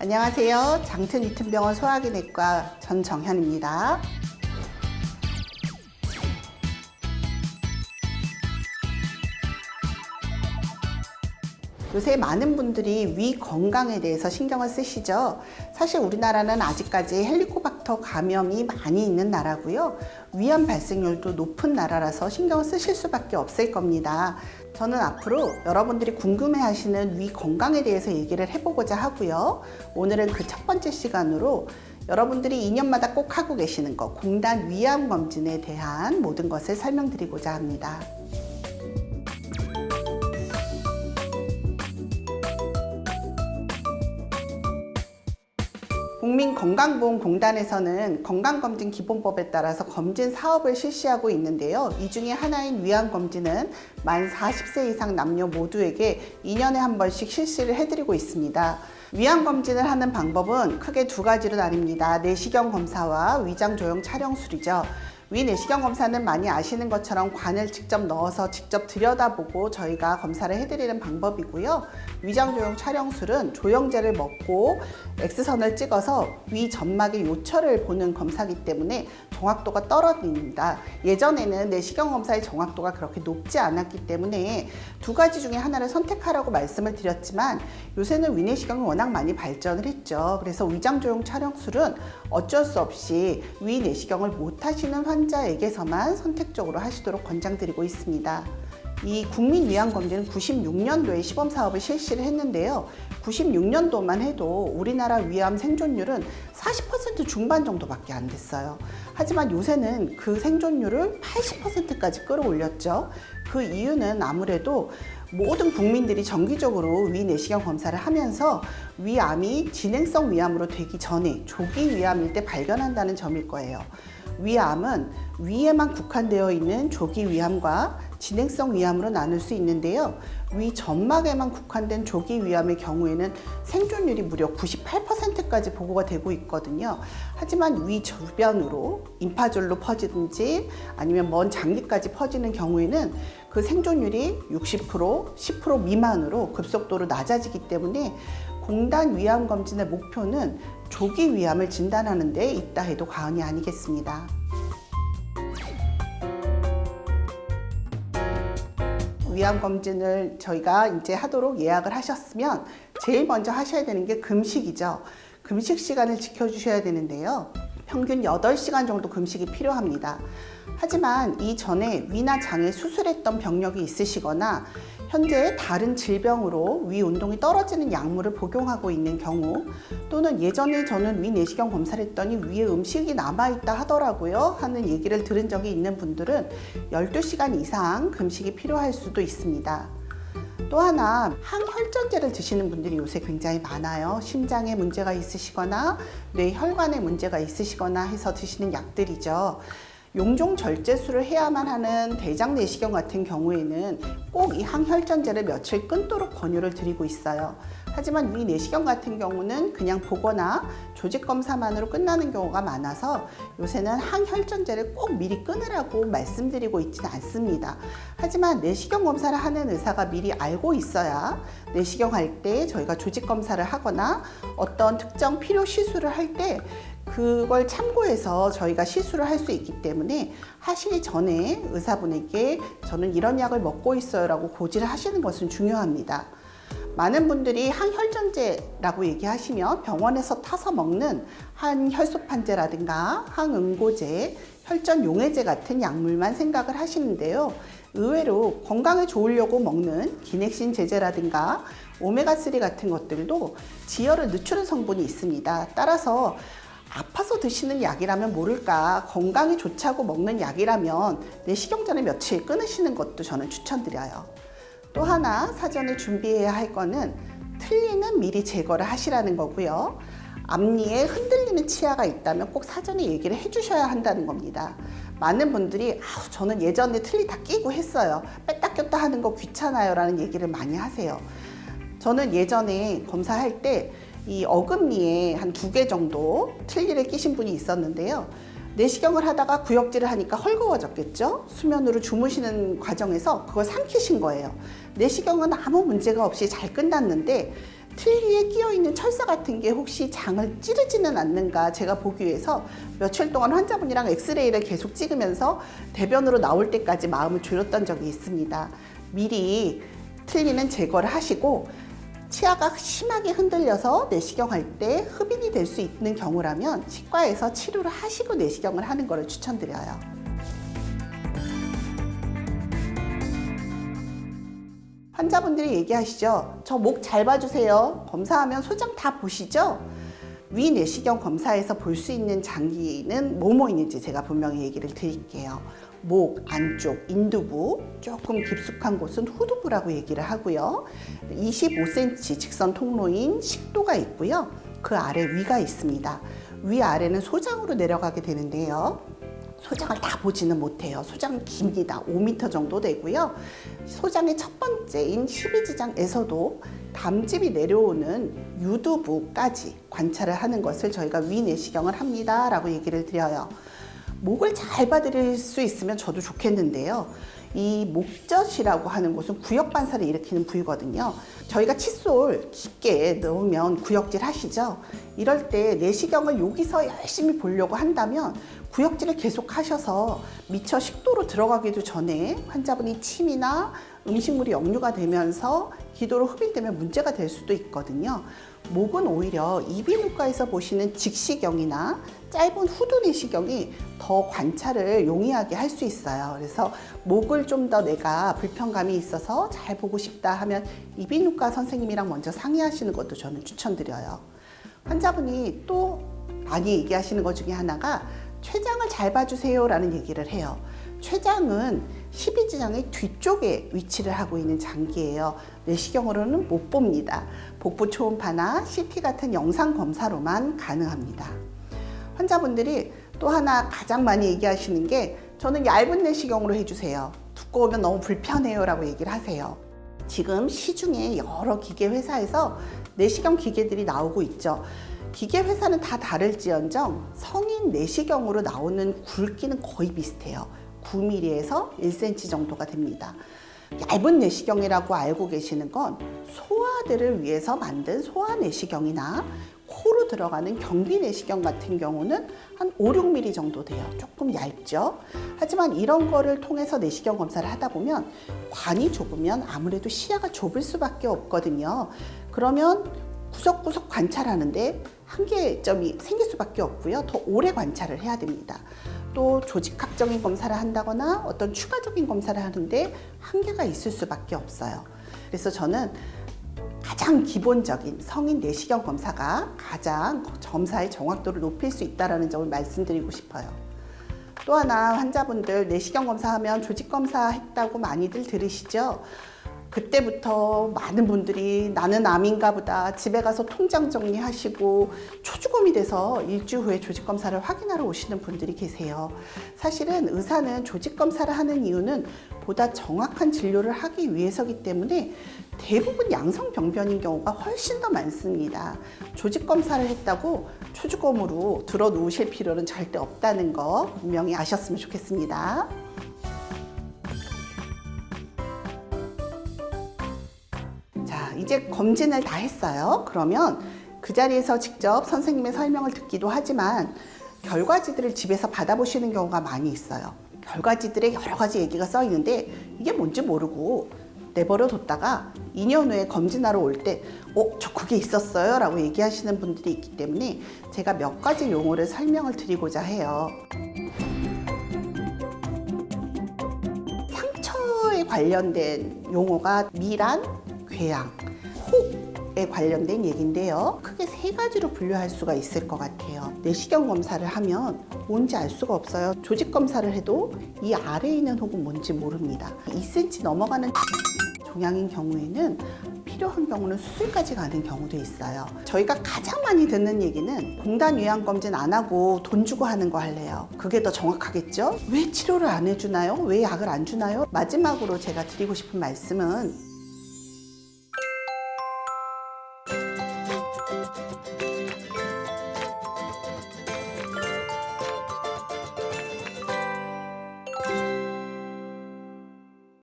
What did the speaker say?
안녕하세요. 장튼 이튼병원 소화기내과 전정현입니다. 요새 많은 분들이 위 건강에 대해서 신경을 쓰시죠. 사실 우리나라는 아직까지 헬리코박터 감염이 많이 있는 나라고요. 위암 발생률도 높은 나라라서 신경을 쓰실 수밖에 없을 겁니다. 저는 앞으로 여러분들이 궁금해하시는 위 건강에 대해서 얘기를 해보고자 하고요. 오늘은 그 첫 번째 시간으로 여러분들이 2년마다 꼭 하고 계시는 거, 공단 위암 검진에 대한 모든 것을 설명드리고자 합니다. 국민건강보험공단에서는 건강검진 기본법에 따라서 검진 사업을 실시하고 있는데요. 이 중에 하나인 위암검진은 만 40세 이상 남녀 모두에게 2년에 한 번씩 실시를 해드리고 있습니다. 위암검진을 하는 방법은 크게 두 가지로 나뉩니다. 내시경 검사와 위장조형 촬영술이죠. 위내시경 검사는 많이 아시는 것처럼 관을 직접 넣어서 직접 들여다보고 저희가 검사를 해드리는 방법이고요. 위장조형 촬영술은 조영제를 먹고 X선을 찍어서 위 점막의 요철을 보는 검사이기 때문에 정확도가 떨어집니다. 예전에는 내시경 검사의 정확도가 그렇게 높지 않았기 때문에 두 가지 중에 하나를 선택하라고 말씀을 드렸지만 요새는 위내시경이 워낙 많이 발전을 했죠. 그래서 위장조형 촬영술은 어쩔 수 없이 위내시경을 못 하시는 환자에게서만 선택적으로 하시도록 권장드리고 있습니다. 이 국민위암검진은 96년도에 시범사업을 실시를 했는데요. 96년도만 해도 우리나라 위암 생존율은 40% 중반 정도밖에 안 됐어요. 하지만 요새는 그 생존율을 80%까지 끌어올렸죠. 그 이유는 아무래도 모든 국민들이 정기적으로 위내시경 검사를 하면서 위암이 진행성 위암으로 되기 전에 조기 위암일 때 발견한다는 점일 거예요. 위암은 위에만 국한되어 있는 조기 위암과 진행성 위암으로 나눌 수 있는데요. 위 점막에만 국한된 조기 위암의 경우에는 생존율이 무려 98%까지 보고가 되고 있거든요. 하지만 위 주변으로 임파졸로 퍼지든지 아니면 먼 장기까지 퍼지는 경우에는 그 생존율이 60%, 10% 미만으로 급속도로 낮아지기 때문에 공단 위암 검진의 목표는 조기 위암을 진단하는 데 있다 해도 과언이 아니겠습니다. 위암 검진을 저희가 이제 하도록 예약을 하셨으면 제일 먼저 하셔야 되는 게 금식이죠. 금식 시간을 지켜주셔야 되는데요. 평균 8시간 정도 금식이 필요합니다. 하지만 이전에 위나 장에 수술했던 병력이 있으시거나 현재 다른 질병으로 위 운동이 떨어지는 약물을 복용하고 있는 경우 또는 예전에 저는 위 내시경 검사를 했더니 위에 음식이 남아있다 하더라고요 하는 얘기를 들은 적이 있는 분들은 12시간 이상 금식이 필요할 수도 있습니다. 또 하나 항혈전제를 드시는 분들이 요새 굉장히 많아요. 심장에 문제가 있으시거나 뇌혈관에 문제가 있으시거나 해서 드시는 약들이죠. 용종절제술을 해야만 하는 대장 내시경 같은 경우에는 꼭 이 항혈전제를 며칠 끊도록 권유를 드리고 있어요. 하지만 위 내시경 같은 경우는 그냥 보거나 조직검사만으로 끝나는 경우가 많아서 요새는 항혈전제를 꼭 미리 끊으라고 말씀드리고 있지는 않습니다. 하지만 내시경 검사를 하는 의사가 미리 알고 있어야 내시경 할 때 저희가 조직검사를 하거나 어떤 특정 필요 시술을 할 때 그걸 참고해서 저희가 시술을 할 수 있기 때문에 하시기 전에 의사분에게 저는 이런 약을 먹고 있어요 라고 고지를 하시는 것은 중요합니다. 많은 분들이 항혈전제라고 얘기하시면 병원에서 타서 먹는 항혈소판제라든가 항응고제, 혈전용해제 같은 약물만 생각을 하시는데요. 의외로 건강에 좋으려고 먹는 기넥신 제제라든가 오메가3 같은 것들도 지혈을 늦추는 성분이 있습니다. 따라서 아파서 드시는 약이라면 모를까 건강에 좋자고 먹는 약이라면 내시경 전에 며칠 끊으시는 것도 저는 추천드려요. 또 하나 사전에 준비해야 할 거는 틀니는 미리 제거를 하시라는 거고요. 앞니에 흔들리는 치아가 있다면 꼭 사전에 얘기를 해주셔야 한다는 겁니다. 많은 분들이 저는 예전에 틀니 다 끼고 했어요. 뺐다 꼈다 하는 거 귀찮아요 라는 얘기를 많이 하세요. 저는 예전에 검사할 때 이 어금니에 한 2개 정도 틀니를 끼신 분이 있었는데요. 내시경을 하다가 구역질을 하니까 헐거워졌겠죠? 수면으로 주무시는 과정에서 그걸 삼키신 거예요. 내시경은 아무 문제가 없이 잘 끝났는데 틀니에 끼어있는 철사 같은 게 혹시 장을 찌르지는 않는가 제가 보기 위해서 며칠 동안 환자분이랑 엑스레이를 계속 찍으면서 대변으로 나올 때까지 마음을 졸였던 적이 있습니다. 미리 틀니는 제거를 하시고 치아가 심하게 흔들려서 내시경할 때 흡인이 될 수 있는 경우라면 치과에서 치료를 하시고 내시경을 하는 것을 추천드려요. 환자분들이 얘기하시죠. 저 목 잘 봐주세요. 검사하면 소장 다 보시죠? 위 내시경 검사에서 볼 수 있는 장기는 뭐뭐 있는지 제가 분명히 얘기를 드릴게요. 목 안쪽 인두부, 조금 깊숙한 곳은 후두부라고 얘기를 하고요. 25cm 직선 통로인 식도가 있고요. 그 아래 위가 있습니다. 위 아래는 소장으로 내려가게 되는데요. 소장을 다 보지는 못해요. 소장은 깁니다. 5m 정도 되고요. 소장의 첫 번째인 12지장에서도 담즙이 내려오는 유두부까지 관찰을 하는 것을 저희가 위내시경을 합니다 라고 얘기를 드려요. 목을 잘 봐드릴 수 있으면 저도 좋겠는데요. 이 목젖이라고 하는 곳은 구역 반사를 일으키는 부위거든요. 저희가 칫솔 깊게 넣으면 구역질 하시죠? 이럴 때 내시경을 여기서 열심히 보려고 한다면 구역질을 계속 하셔서 미처 식도로 들어가기도 전에 환자분이 침이나 음식물이 역류가 되면서 기도로 흡입되면 문제가 될 수도 있거든요. 목은 오히려 이비인후과에서 보시는 직시경이나 짧은 후두 내시경이 더 관찰을 용이하게 할 수 있어요. 그래서 목을 좀 더 내가 불편감이 있어서 잘 보고 싶다 하면 이비인후과 선생님이랑 먼저 상의하시는 것도 저는 추천드려요. 환자분이 또 많이 얘기하시는 것 중에 하나가 췌장을 잘 봐주세요 라는 얘기를 해요. 췌장은 12지장의 뒤쪽에 위치를 하고 있는 장기예요. 내시경으로는 못 봅니다. 복부 초음파나 CT 같은 영상 검사로만 가능합니다. 환자분들이 또 하나 가장 많이 얘기하시는 게 저는 얇은 내시경으로 해주세요. 두꺼우면 너무 불편해요 라고 얘기를 하세요. 지금 시중에 여러 기계 회사에서 내시경 기계들이 나오고 있죠. 기계 회사는 다 다를지언정 성인 내시경으로 나오는 굵기는 거의 비슷해요. 9mm에서 1cm 정도가 됩니다. 얇은 내시경이라고 알고 계시는 건 소아들을 위해서 만든 소아 내시경이나 코로 들어가는 경비 내시경 같은 경우는 한 5, 6mm 정도 돼요. 조금 얇죠. 하지만 이런 거를 통해서 내시경 검사를 하다 보면 관이 좁으면 아무래도 시야가 좁을 수밖에 없거든요. 그러면 구석구석 관찰하는데 한계점이 생길 수밖에 없고요. 더 오래 관찰을 해야 됩니다. 또 조직학적인 검사를 한다거나 어떤 추가적인 검사를 하는데 한계가 있을 수밖에 없어요. 그래서 저는 가장 기본적인 성인 내시경 검사가 가장 검사의 정확도를 높일 수 있다는 점을 말씀드리고 싶어요. 또 하나 환자분들 내시경 검사하면 조직 검사 했다고 많이들 들으시죠? 그때부터 많은 분들이 나는 암인가 보다 집에 가서 통장 정리하시고 초주검이 돼서 일주일 후에 조직검사를 확인하러 오시는 분들이 계세요. 사실은 의사는 조직검사를 하는 이유는 보다 정확한 진료를 하기 위해서이기 때문에 대부분 양성병변인 경우가 훨씬 더 많습니다. 조직검사를 했다고 초주검으로 들어 누우실 필요는 절대 없다는 거 분명히 아셨으면 좋겠습니다. 이제 검진을 다 했어요. 그러면 그 자리에서 직접 선생님의 설명을 듣기도 하지만 결과지들을 집에서 받아보시는 경우가 많이 있어요. 결과지들에 여러 가지 얘기가 써 있는데 이게 뭔지 모르고 내버려 뒀다가 2년 후에 검진하러 올 때 저 그게 있었어요 라고 얘기하시는 분들이 있기 때문에 제가 몇 가지 용어를 설명을 드리고자 해요. 상처에 관련된 용어가 미란, 궤양, 호에 관련된 얘기인데요. 크게 세 가지로 분류할 수가 있을 것 같아요. 내시경 검사를 하면 뭔지 알 수가 없어요. 조직 검사를 해도 이 아래에 있는 혹은 뭔지 모릅니다. 2cm 넘어가는 종양인 경우에는 필요한 경우는 수술까지 가는 경우도 있어요. 저희가 가장 많이 듣는 얘기는 공단 요양검진 안 하고 돈 주고 하는 거 할래요. 그게 더 정확하겠죠? 왜 치료를 안 해주나요? 왜 약을 안 주나요? 마지막으로 제가 드리고 싶은 말씀은